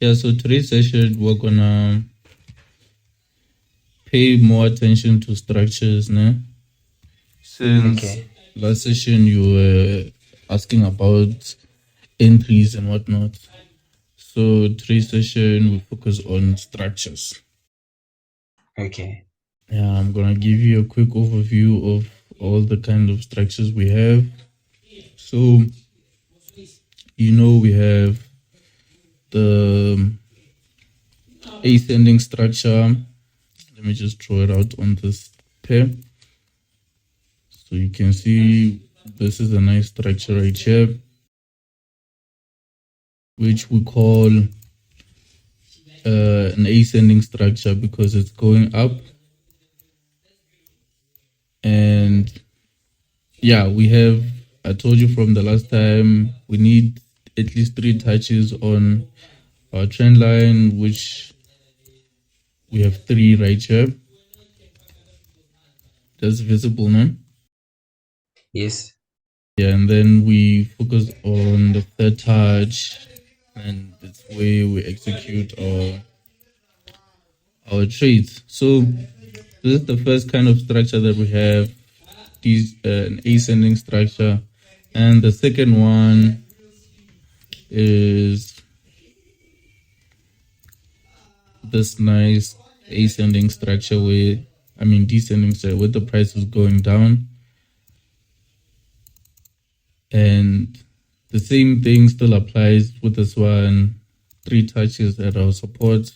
Yeah, so today's session, we're gonna pay more attention to structures, né? Since last session you were asking about entries and whatnot. So today's session we focus on structures. Okay. Yeah, I'm gonna give you a quick overview of all the kind of structures we have. So we have the ascending structure. Let me just draw it out on this pair. So you can see this is a nice structure right here, which we call an ascending structure because it's going up. And yeah, I told you from the last time, we need at least 3 touches on our trend line, which we have 3 right here. That's visible now. Yes. Yeah, and then we focus on the third touch, and that's where we execute our trades. So this is the first kind of structure that we have, an ascending structure. And the second one is this nice ascending structure descending structure where the price is going down. And the same thing still applies with this one, 3 touches at our support.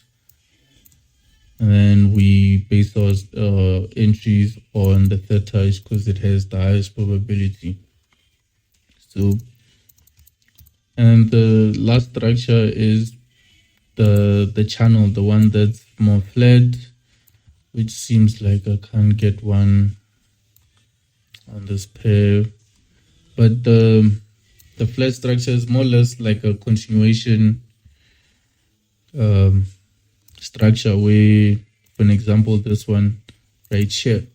And then we base our entries on the third touch because it has the highest probability. So, and the last structure is the channel, the one that's more flat, which seems like I can't get one on this pair. But the flat structure is more or less like a continuation structure where, for an example, this one right here.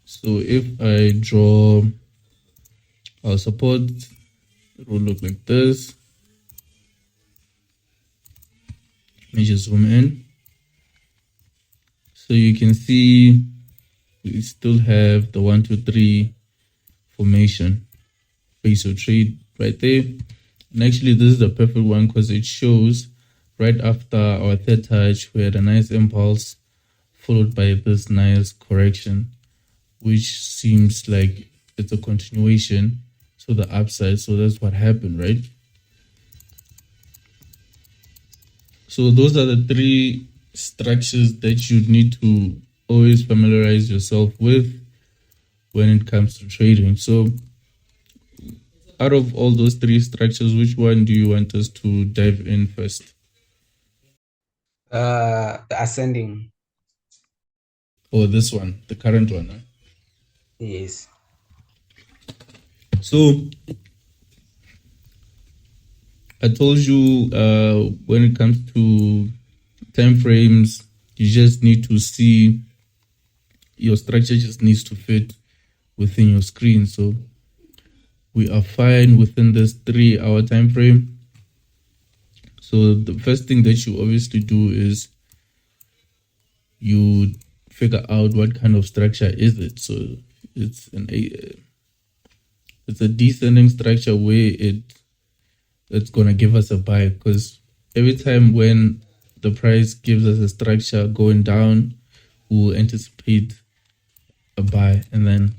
So if I draw our support, it will look like this. Let me just zoom in. So you can see we still have the 1, 2, 3 formation, base of trade right there. And actually, this is the perfect one because it shows right after our third touch, we had a nice impulse followed by this nice correction, which seems like it's a continuation to the upside. So that's what happened, right? So those are the 3 structures that you need to always familiarize yourself with when it comes to trading. So out of all those 3 structures, which one do you want us to dive in first? The ascending. Or this one, the current one? Huh? Yes. So I told you when it comes to time frames, you just need to see your structure just needs to fit within your screen. So we are fine within this 3-hour time frame. So the first thing that you obviously do is you figure out what kind of structure is it. So it's a descending structure where it's gonna give us a buy, because every time when the price gives us a structure going down, we'll anticipate a buy, and then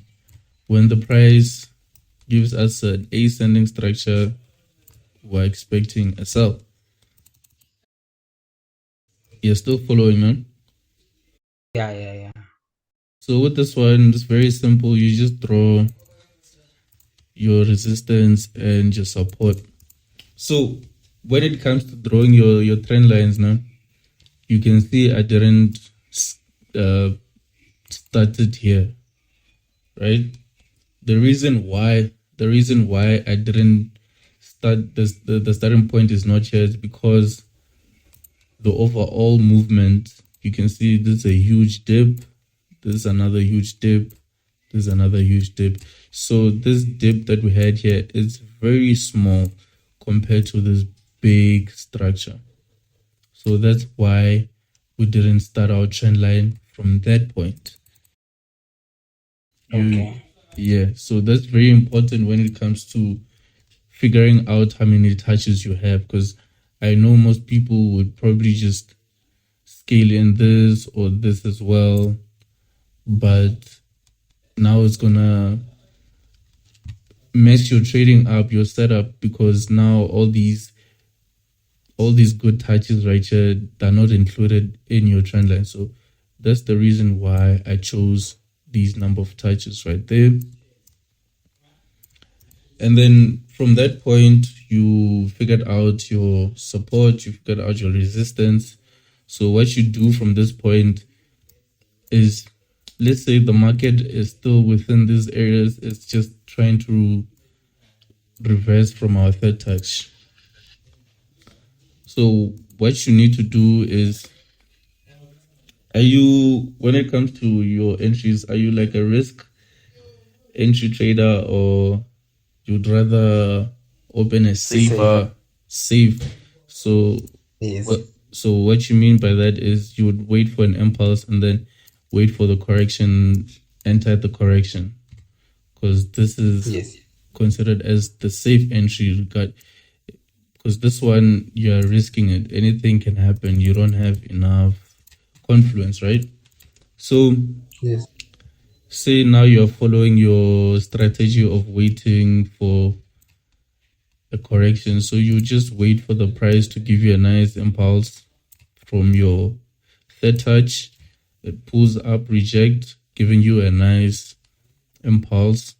when the price gives us an ascending structure, we're expecting a sell. You're still following, man? Yeah. So with this one, it's very simple. You just draw your resistance and your support. So when it comes to drawing your trend lines now, you can see I didn't start it here, right? The reason why I didn't start this, the starting point is not here, is because the overall movement, you can see this is a huge dip, this is another huge dip, this is another huge dip. So this dip that we had here is very small compared to this big structure. So that's why we didn't start our trend line from that point. Okay. Yeah, so that's very important when it comes to figuring out how many touches you have, because I know most people would probably just scale in this or this as well, but now it's gonna mess your trading up, your setup, because now all these good touches right here, they're not included in your trend line. So that's the reason why I chose these number of touches right there. And then from that point, you figured out your support, you figured out your resistance. So what you do from this point is, let's say the market is still within these areas, it's just trying to reverse from our third touch. So what you need to do is, when it comes to your entries, are you like a risk entry trader, or you'd rather open a safe? So Yes. what you mean by that is you would wait for an impulse and then wait for the correction, enter the correction, because this is considered as the safe entry, because this one you're risking it. Anything can happen. You don't have enough confluence, right? So say now you're following your strategy of waiting for a correction. So you just wait for the price to give you a nice impulse from your third touch. It pulls up, reject, giving you a nice impulse.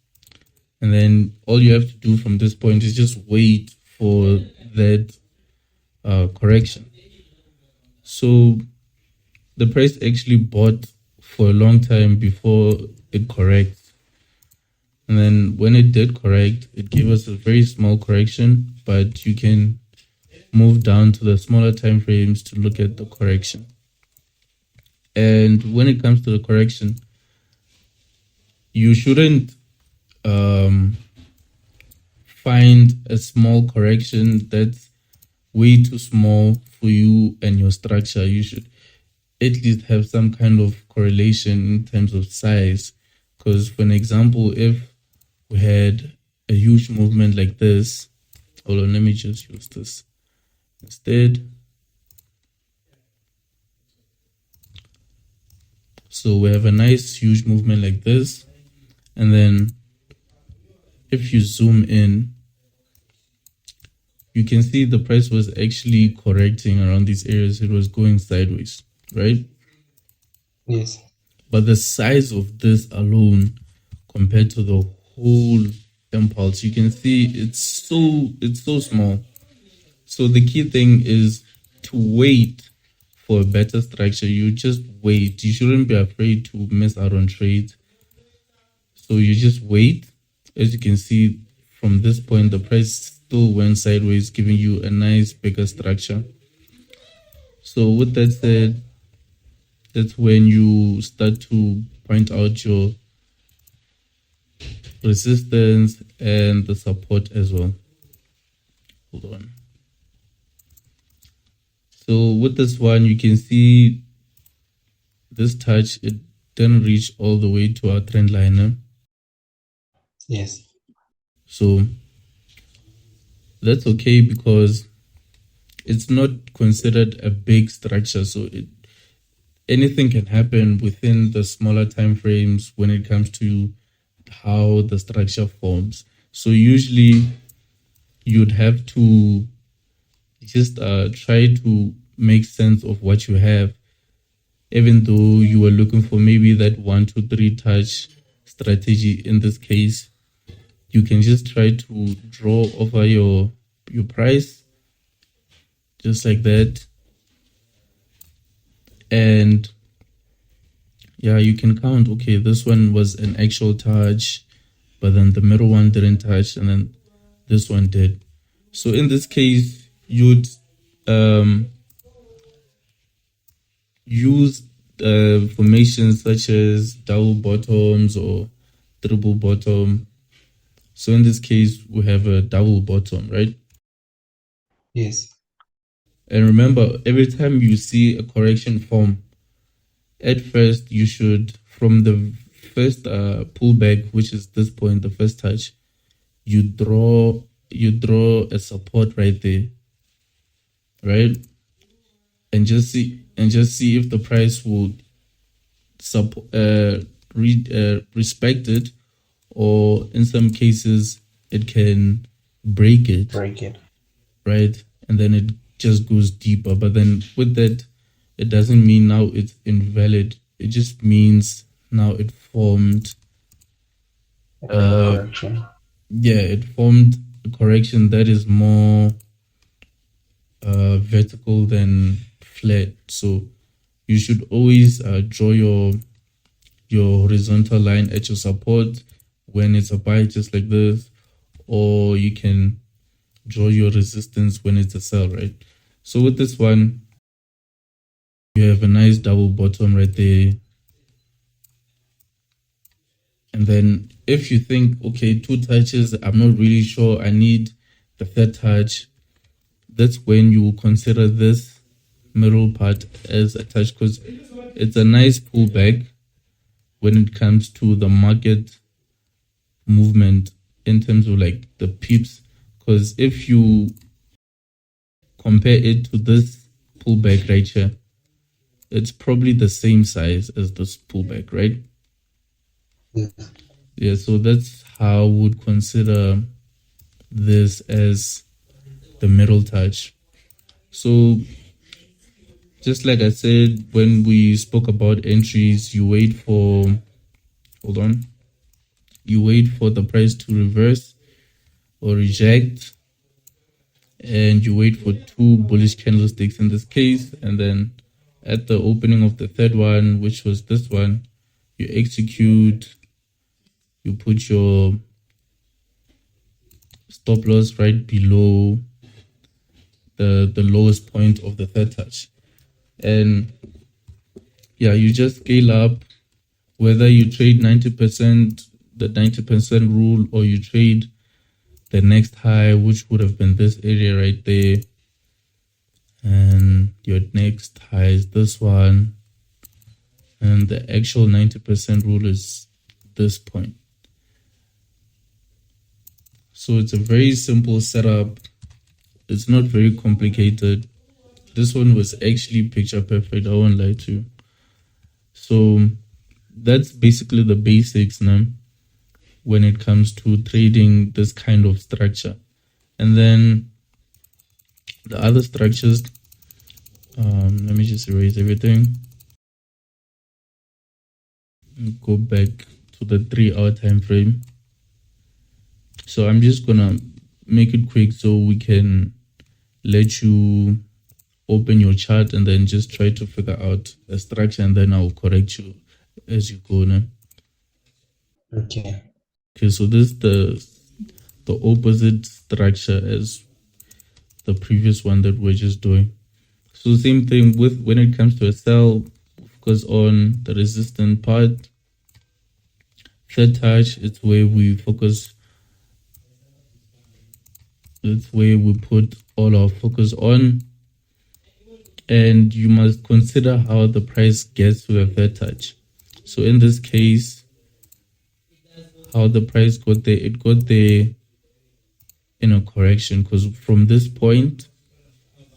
And then all you have to do from this point is just wait for that correction. So the price actually bought for a long time before it corrects. And then when it did correct, it gave us a very small correction, but you can move down to the smaller time frames to look at the correction. And when it comes to the correction, you shouldn't find a small correction that's way too small for you and your structure. You should at least have some kind of correlation in terms of size. Because for an example, if we had a huge movement like this, hold on, let me just use this instead. So we have a nice huge movement like this, and then if you zoom in, you can see the price was actually correcting around these areas. It was going sideways, right? Yes. But the size of this alone compared to the whole impulse, you can see it's so small. So the key thing is to wait for a better structure. You just wait. You shouldn't be afraid to miss out on trades. So you just wait. As you can see from this point, the price still went sideways, giving you a nice bigger structure. So with that said, that's when you start to point out your resistance and the support as well. Hold on. So with this one, you can see this touch, it didn't reach all the way to our trend liner. Yes. So that's okay, because it's not considered a big structure. So anything can happen within the smaller time frames when it comes to how the structure forms. So usually you'd have to just try to make sense of what you have, even though you were looking for maybe that 1, 2, 3 touch strategy. In this case, you can just try to draw over your price, just like that. And yeah, you can count, okay, this one was an actual touch, but then the middle one didn't touch, and then this one did. So in this case, you'd use formations such as double bottoms or triple bottom. So in this case, we have a double bottom, right? Yes. And remember, every time you see a correction form, at first you should, from the first pullback, which is this point, the first touch, you draw a support right there, right? And just see if the price will respect it, or in some cases it can break it, right? And then it just goes deeper. But then with that, it doesn't mean now it's invalid. It just means now it formed correction. It formed a correction that is more vertical than flat. So you should always draw your horizontal line at your support when it's a buy, just like this, or you can draw your resistance when it's a sell, right? So with this one, you have a nice double bottom right there. And then if you think, okay, 2 touches, I'm not really sure, I need the third touch, that's when you consider this middle part as a touch, because it's a nice pullback when it comes to the market movement in terms of like the pips. Because if you compare it to this pullback right here, it's probably the same size as this pullback, right? Yeah, so that's how I would consider this as the middle touch. So just like I said, when we spoke about entries, you wait for, you wait for the price to reverse or reject, and you wait for 2 bullish candlesticks in this case, and then at the opening of the third one, which was this one, you execute, you put your stop loss right below the lowest point of the third touch. And yeah, you just scale up, whether you trade 90%, the 90% rule, or you trade the next high, which would have been this area right there. And your next high is this one. And the actual 90% rule is this point. So it's a very simple setup. It's not very complicated. This one was actually picture perfect, I won't lie to you. So that's basically the basics now when it comes to trading this kind of structure. And then the other structures, let me just erase everything. Go back to the 3-hour time frame. So I'm just gonna make it quick so we can let you open your chart and then just try to figure out a structure, and then I'll correct you as you go now. Okay, so this is the opposite structure as the previous one that we're just doing. So same thing with when it comes to a sell, focus on the resistant part. Third touch, it's where we focus, it's where we put all our focus on. And you must consider how the price gets to a third touch. So in this case, how the price got there, it got there in a correction, because from this point,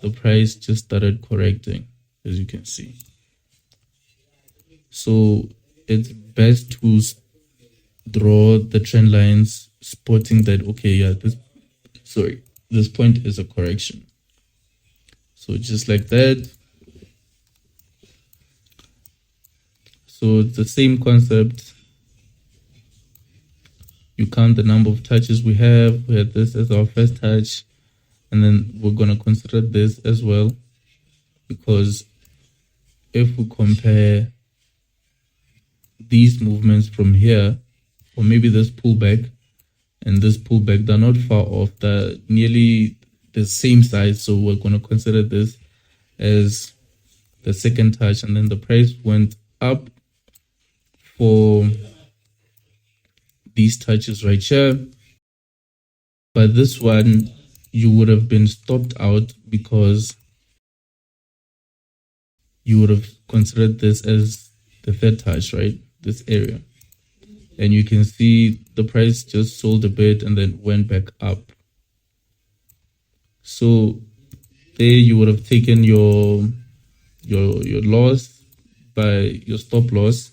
the price just started correcting, as you can see. So it's best to draw the trend lines, spotting that, okay, yeah, this point is a correction. So just like that. So it's the same concept. You count the number of touches we have. We had this as our first touch, and then we're going to consider this as well, because if we compare these movements from here, or maybe this pullback and this pullback, they're not far off. They're nearly the same size. So we're going to consider this as the second touch, and then the price went up for these touches right here. But this one, you would have been stopped out because you would have considered this as the third touch, right? This area. And you can see the price just sold a bit and then went back up. So there you would have taken your loss by your stop loss,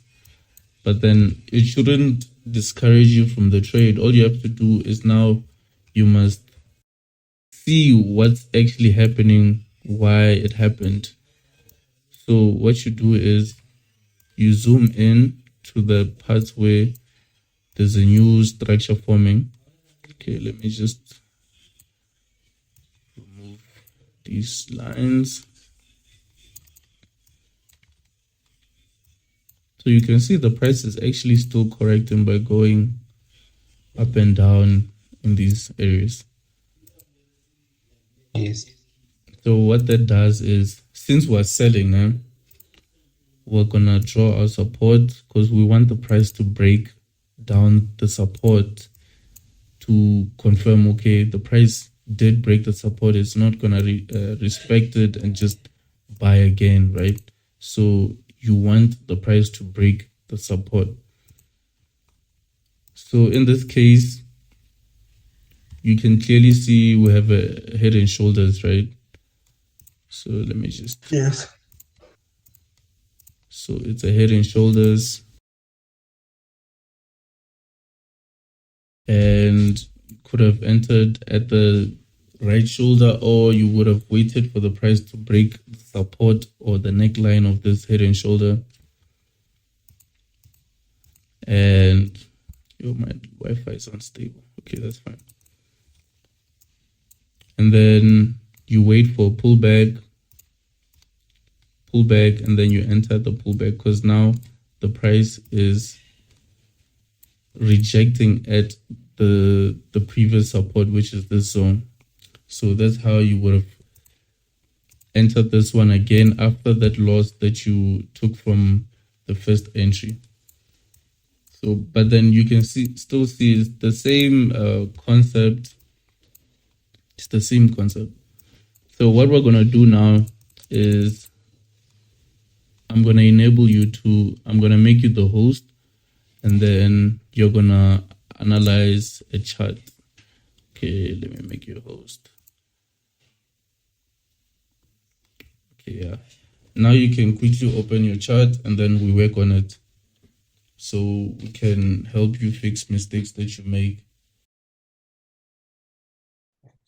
but then it shouldn't discourage you from the trade. All you have to do is now you must see what's actually happening, why it happened. So what you do is you zoom in to the parts where there's a new structure forming. Okay, let me just remove these lines. So you can see the price is actually still correcting by going up and down in these areas. Yes. So what that does is, since we're selling, we're gonna draw our support because we want the price to break down the support to confirm, okay, the price did break the support. It's not gonna respect it and just buy again, right? So you want the price to break the support. So in this case, you can clearly see we have a head and shoulders, right? So let me just... Yes. So it's a head and shoulders. And could have entered at the right shoulder, or you would have waited for the price to break the support or the neckline of this head and shoulder. And my Wi-Fi is unstable. Okay, that's fine. And then you wait for a pullback, and then you enter the pullback because now the price is rejecting at the previous support, which is this zone. So that's how you would have entered this one again after that loss that you took from the first entry. So, but then you can still see it's the same concept. It's the same concept. So what we're gonna do now is I'm gonna make you the host, and then you're gonna analyze a chart. Okay, let me make you a host. Okay, yeah. Now you can quickly open your chart and then we work on it. So we can help you fix mistakes that you make.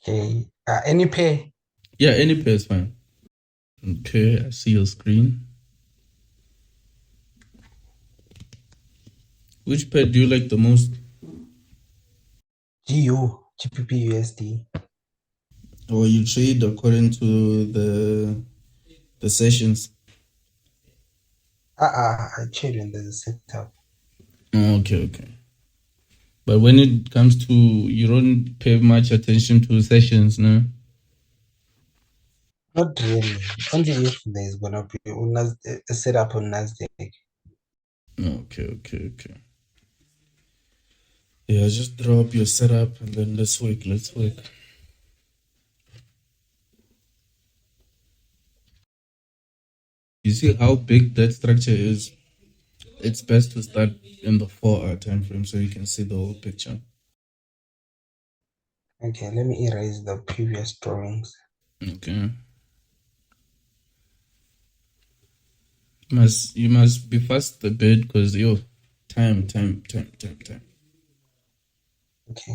Okay. Any pair? Yeah, any pair is fine. Okay, I see your screen. Which pair do you like the most? GBP USD. Or you trade according to the sessions? I trade when there's a setup. Oh, okay. But when it comes to, you don't pay much attention to sessions, no? Not really. Only if there's gonna be a setup on nasdaq. Okay. Yeah, just draw up your setup and then let's work. You see how big that structure is? It's best to start in the 4-hour time frame so you can see the whole picture. Okay, let me erase the previous drawings. Okay. You must be fast a bit because time. Okay.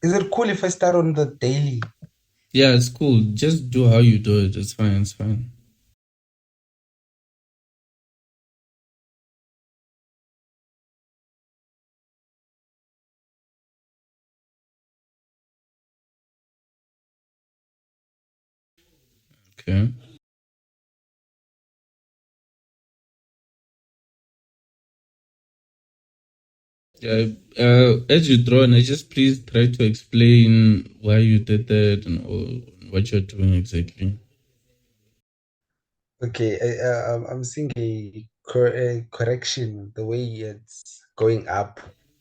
Is it cool if I start on the daily? Yeah, it's cool. Just do how you do it. It's fine. Okay. Yeah. As you draw, and just please try to explain why you did that and what you're doing exactly. Okay, I'm seeing a correction, the way it's going up.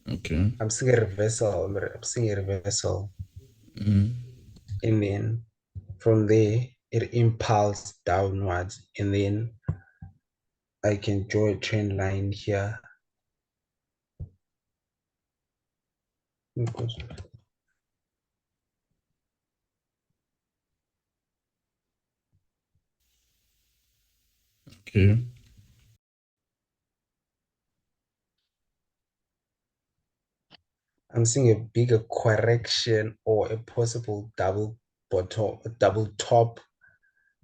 Okay. I'm seeing a reversal. I'm seeing a reversal. Mm. And then from there, it impulses downwards. And then I can draw a trend line here. Okay. I'm seeing a bigger correction or a possible double bottom, double top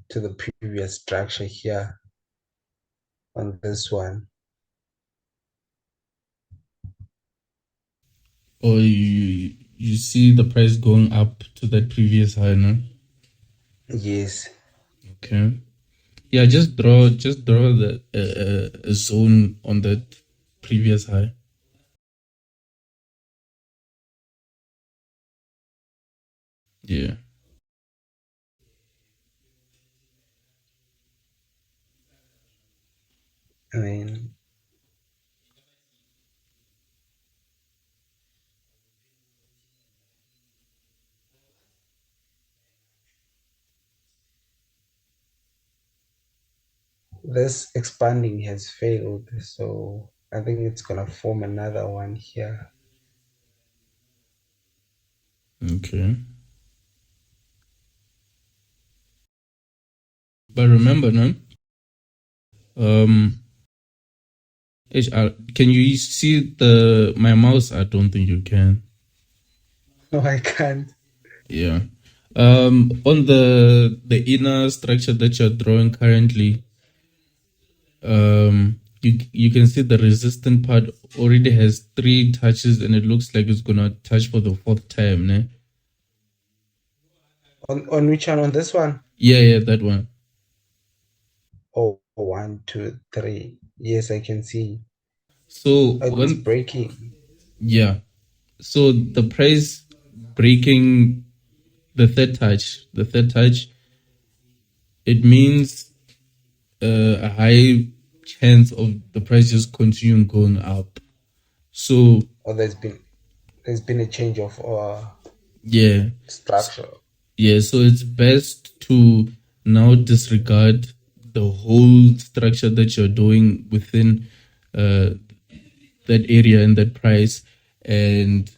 to the previous structure here on this one. Or you see the price going up to that previous high, no? Yes. Okay. Yeah, just draw the a zone on that previous high. Yeah. And then this expanding has failed. So I think it's going to form another one here. Okay. But remember, no? Um, can you see the my mouse? I don't think you can. No, I can't. Yeah. On the inner structure that you're drawing currently, you can see the resistant part already has 3 touches, and it looks like it's gonna touch for the 4th time, ne? On which one? On this one? Yeah, that one. Oh, 1, 2, 3. Yes, I can see. So It's when breaking. yeah, so the price breaking the third touch, it means a high chance of the price just continuing going up. So Or there's been a change of yeah, structure. yeah. So it's best to now disregard the whole structure that you're doing within uh, that area and that price, and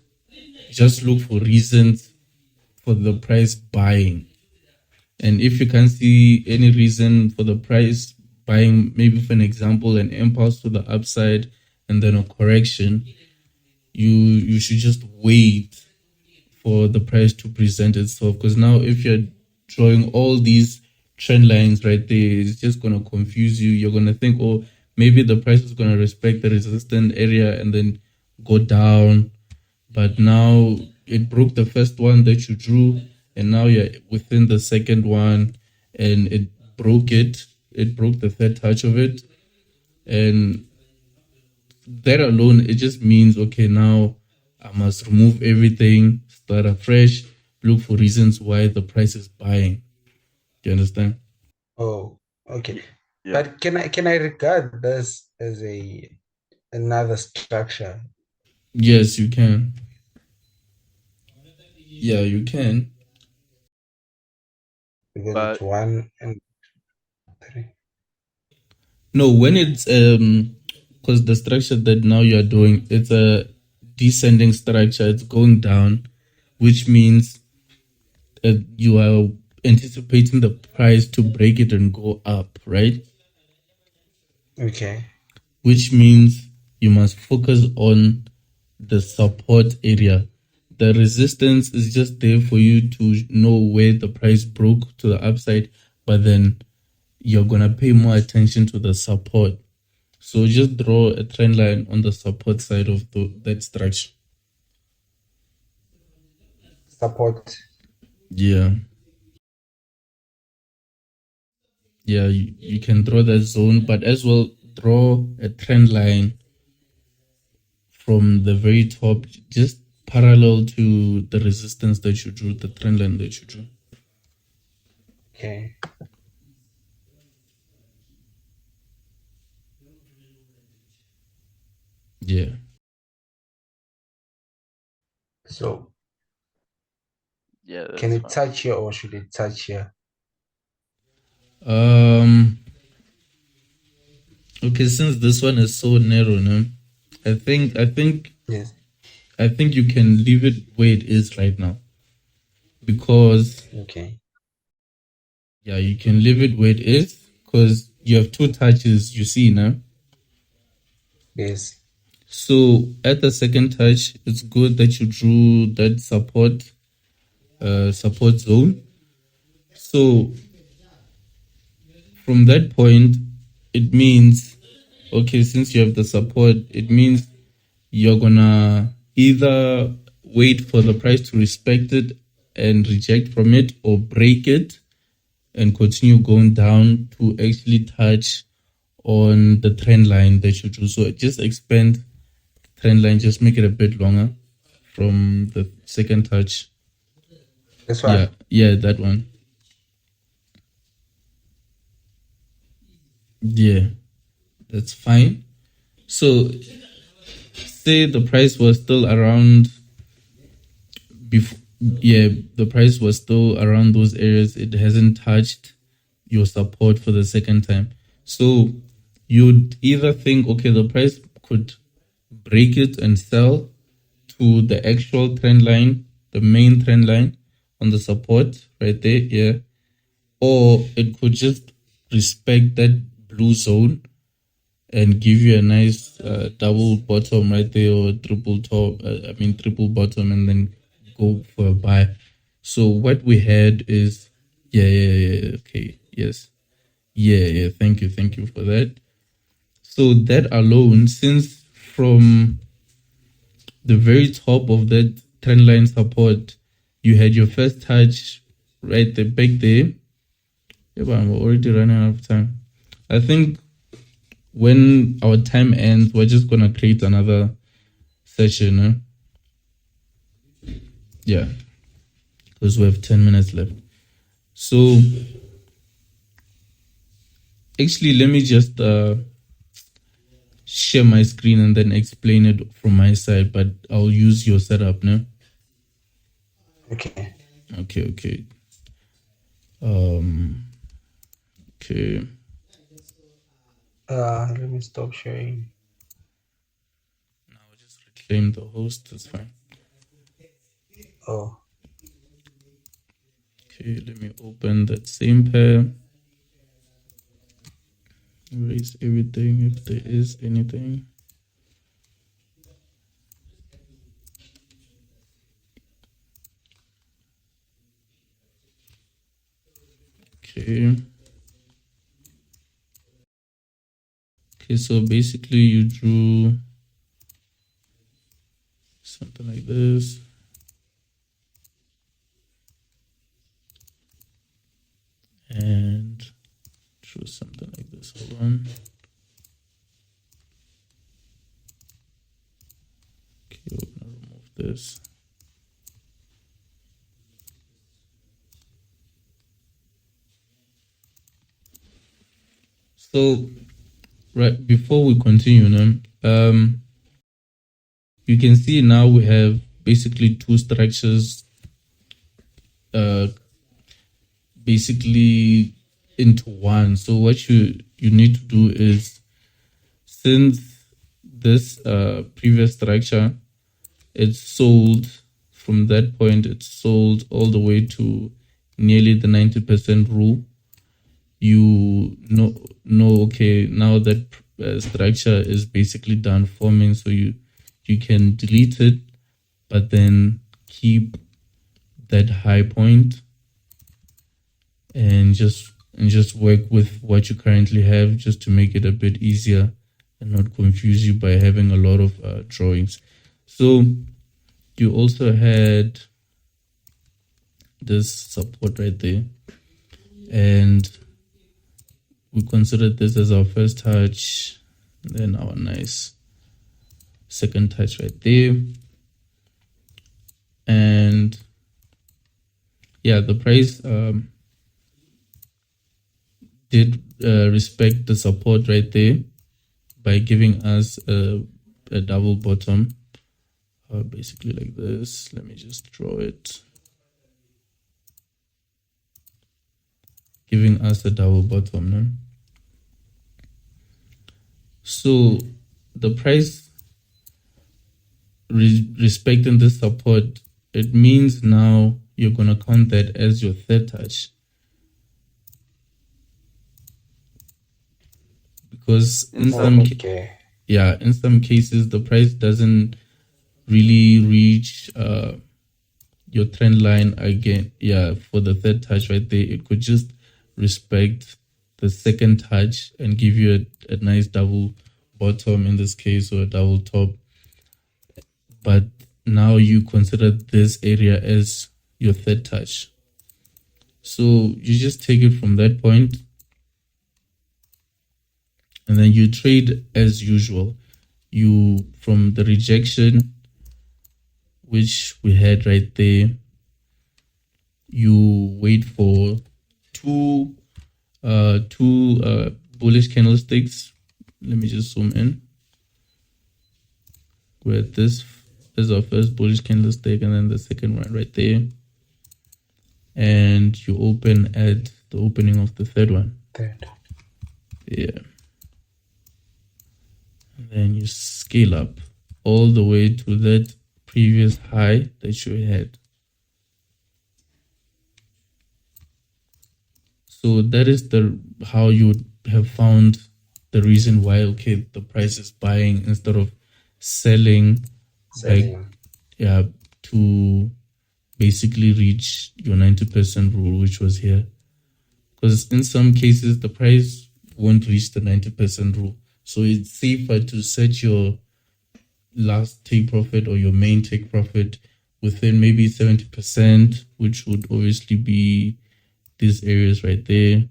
just look for reasons for the price buying. And if you can't see any reason for the price buying, maybe for an example, an impulse to the upside and then a correction, you should just wait for the price to present itself. Because now, if you're drawing all these trend lines right there, it's just gonna confuse you. You're gonna think, oh, maybe the price is gonna respect the resistance area and then go down. But now it broke the first one that you drew, and now you're within the second one, and it broke it. It broke the third touch of it, and that alone, it just means, okay, now I must remove everything, start afresh, look for reasons why the price is buying. Do you understand? Oh, okay. Yeah. But can I regard this as another structure? Yes, you can. Yeah, you can. Because it's But 1 and 3. No, when it's because the structure that now you're doing, it's a descending structure. It's going down, which means you are anticipating the price to break it and go up, right? Okay. Which means you must focus on the support area. The resistance is just there for you to know where the price broke to the upside, but then you're gonna pay more attention to the support. So just draw a trend line on the support side of that structure. Support. Yeah. Yeah, you can draw that zone, but as well draw a trend line from the very top, just parallel to the resistance that you drew, the trend line that you drew. Okay. Yeah. So Yeah, that's can it fine. touch here or should it touch here? Okay, since this one is so narrow, no, I think Yes. you can leave it where it is right now, because Okay. yeah, you can leave it where it is because you have two touches. You see now. Yes. So at the second touch, it's good that you drew that support zone. So from that point, it means, okay, since you have the support, it means you're gonna either wait for the price to respect it and reject from it, or break it and continue going down to actually touch on the trend line that you drew. So just expand trend line, just make it a bit longer from the second touch. This one. Yeah, that one. Yeah, that's fine. So say the price was still around before. Yeah, the price was still around those areas. It hasn't touched your support for the second time. So you'd either think, okay, the price could break it and sell to the actual trend line, the main trend line on the support right there, yeah. Or it could just respect that blue zone and give you a nice double bottom right there, or triple top, triple bottom, and then go for a buy. So what we had is, yeah, okay, yes. Yeah, thank you for that. So that alone, since from the very top of that trend line support, you had your first touch right there, back there. Yeah, but I'm already running out of time. I think when our time ends, we're just gonna create another session. Yeah, because we have 10 minutes left. So actually, let me just share my screen and then explain it from my side, but I'll use your setup, no? Okay. Okay. Okay. Let me stop sharing. Now I'll just reclaim the host. That's fine. Oh. Okay, let me open that same pair. Erase everything if there is anything. Okay. Okay, so basically you drew something like this. And drew something like this. Hold on. Okay, we're gonna remove this. So right before we continue now, you can see now we have basically two structures basically into one. So what you need to do is, since this previous structure, it's sold from that point, it's sold all the way to nearly the 90% rule. You know, okay, now that structure is basically done forming, so you can delete it, but then keep that high point and just work with what you currently have, just to make it a bit easier and not confuse you by having a lot of drawings. So you also had this support right there, and we considered this as our first touch, then our nice second touch right there. And yeah, the price did respect the support right there by giving us a a double bottom, basically like this. Let me just draw it, giving us a double bottom. No? So the price respecting this support, it means now you're going to count that as your third touch. Because in some in some cases the price doesn't really reach your trend line again. For the third touch right there, it could just respect the second touch and give you a nice double bottom in this case, or a double top. But now you consider this area as your third touch. So you just take it from that point, and then you trade as usual. You, from the rejection, which we had right there, you wait for two bullish candlesticks. Let me just zoom in. Where this is our first bullish candlestick, and then the second one right there. And you open at the opening of the third one. Yeah. And then you scale up all the way to that previous high that you had. So that is how you would have found the reason why, okay, the price is buying instead of selling. Back, to basically reach your 90% rule, which was here. Because in some cases, the price won't reach the 90% rule. So it's safer to set your last take profit or your main take profit within maybe 70%, which would obviously be these areas right there,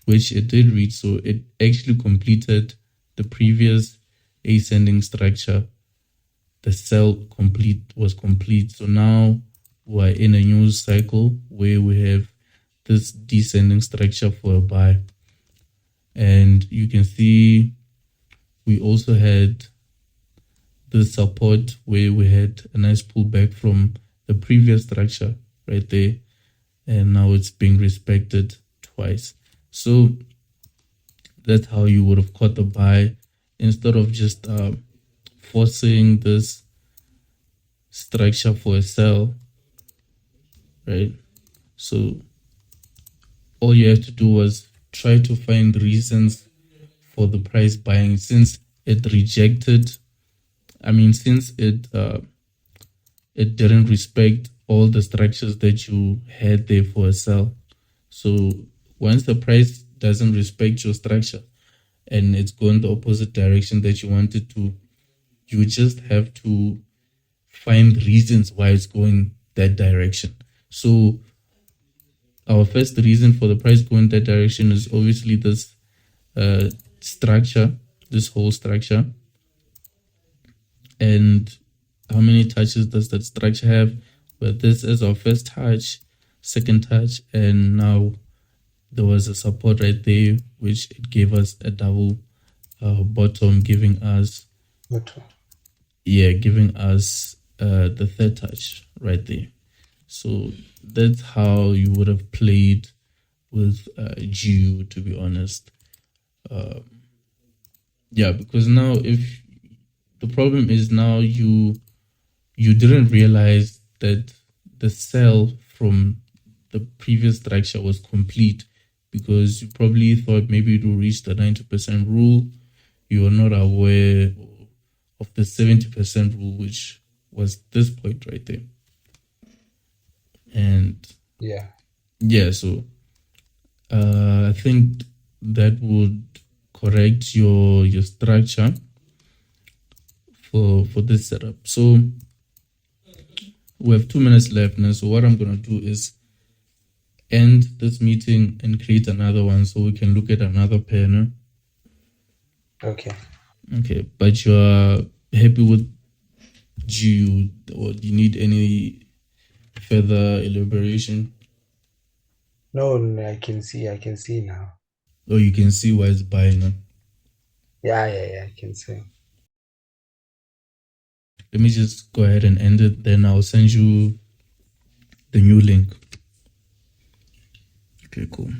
which it did reach. So it actually completed the previous ascending structure. The sell was complete. So now we're in a new cycle where we have this descending structure for a buy. And you can see we also had the support where we had a nice pullback from the previous structure right there. And now it's being respected twice. So that's how you would have caught the buy instead of just forcing this structure for a sell, right? So all you have to do was try to find reasons for the price buying, since it rejected. Since it didn't respect all the structures that you had there for a sell. So once the price doesn't respect your structure and it's going the opposite direction that you wanted to, you just have to find reasons why it's going that direction. So our first reason for the price going that direction is obviously this structure, this whole structure. And how many touches does that structure have? Well, this is our first touch, second touch, and now there was a support right there, which it gave us a double bottom, giving us the third touch right there. So that's how you would have played with GU, to be honest. Because now if the problem is now you didn't realize that the sell from the previous structure was complete, because you probably thought maybe it will reach the 90% rule. You are not aware of the 70% rule, which was this point right there. And so I think that would correct your structure for this setup. So we have 2 minutes left now. So what I'm going to do is end this meeting and create another one so we can look at another pair. No? Okay. But you are happy with GU, or do you need any further elaboration? No, I can see now. Oh, you can see why it's buying. Huh? Yeah, I can see. let me just go ahead and end it. Then I'll send you the new link. Okay, cool.